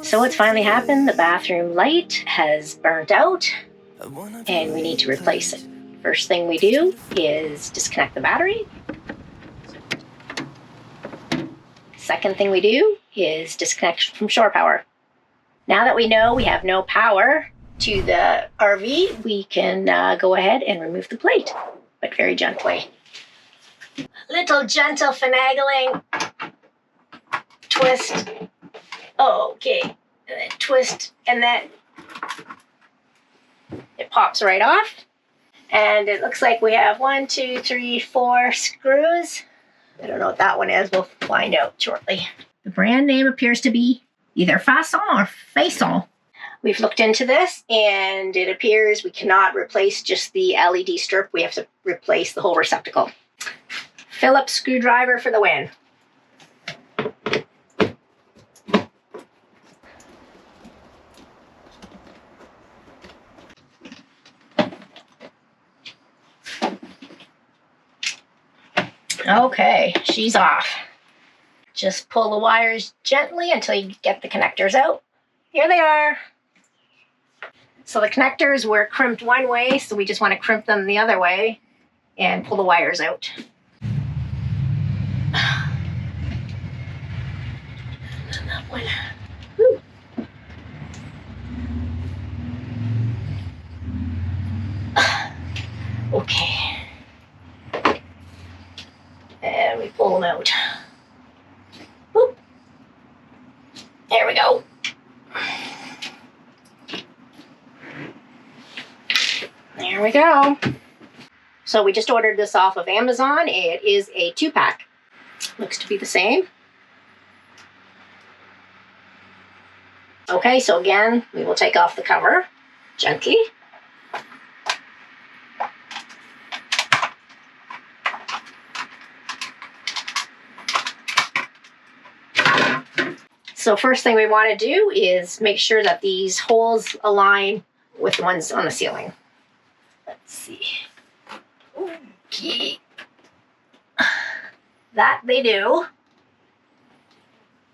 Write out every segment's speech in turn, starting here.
So it's finally happened. The bathroom light has burnt out and we need to replace it. First thing we do is disconnect the battery. Second thing we do is disconnect from shore power. Now that we know we have no power to the RV, we can go ahead and remove the plate, but very gently. Little gentle finagling. Twist. Okay. And then twist, and then it pops right off. And it looks like we have 1, 2, 3, 4 screws. I don't know what that one is. We'll find out shortly. The brand name appears to be either Facon or Facon. We've looked into this, and it appears we cannot replace just the LED strip. We have to replace the whole receptacle. Phillips screwdriver for the win. Okay, she's off. Just pull the wires gently until you get the connectors out. Here they are. So the connectors were crimped one way, so we just want to crimp them the other way and pull the wires out. That one. Woo. Okay. And we pull them out. Whoop. There we go. There we go. So we just ordered this off of Amazon. It is a 2-pack. Looks to be the same. Okay, so again, we will take off the cover gently. So first thing we want to do is make sure that these holes align with the ones on the ceiling. Let's see. Okay. That they do.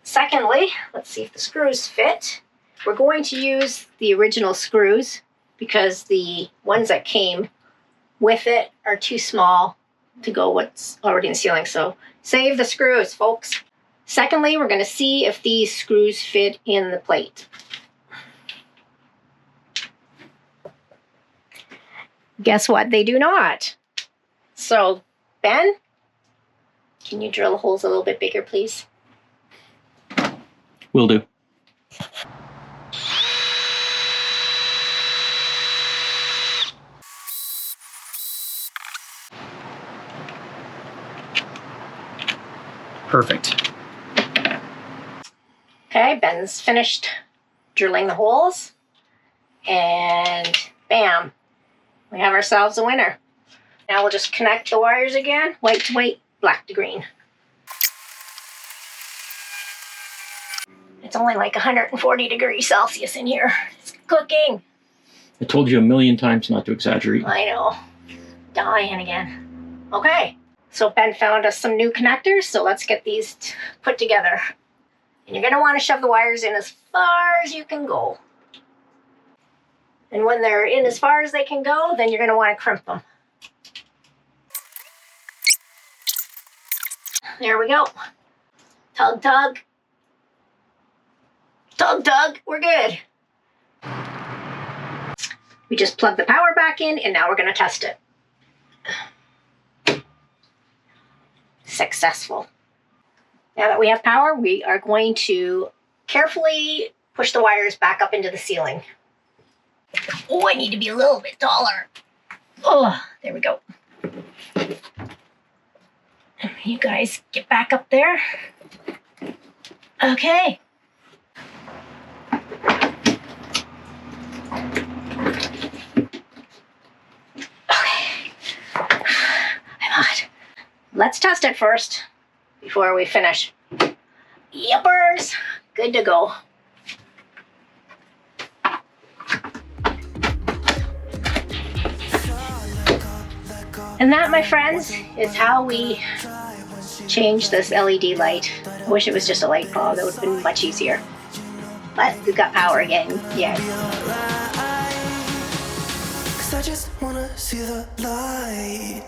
Secondly, let's see if the screws fit. We're going to use the original screws because the ones that came with it are too small to go what's already in the ceiling. So save the screws, folks. Secondly, we're going to see if these screws fit in the plate. Guess what? They do not. So, Ben, can you drill the holes a little bit bigger, please? Will do. Perfect. Okay, Ben's finished drilling the holes. And bam, we have ourselves a winner. Now we'll just connect the wires again. White to white, black to green. It's only like 140 degrees Celsius in here. It's cooking. I told you a million times not to exaggerate. I know. Dying again. Okay, so Ben found us some new connectors, so let's get these put together. And you're going to want to shove the wires in as far as you can go. And when they're in as far as they can go, then you're going to want to crimp them. There we go. Tug, tug. Tug, tug. We're good. We just plug the power back in, and now we're going to test it. Successful. Now that we have power, we are going to carefully push the wires back up into the ceiling. Oh, I need to be a little bit taller. Oh, there we go. You guys get back up there. Okay. Okay. I'm hot. Let's test it first before we finish. Yuppers. Good to go. And that, my friends, is how we change this LED light. I wish it was just a light bulb. That would have been much easier. But we've got power again. Yeah. 'Cause I just wanna see the light.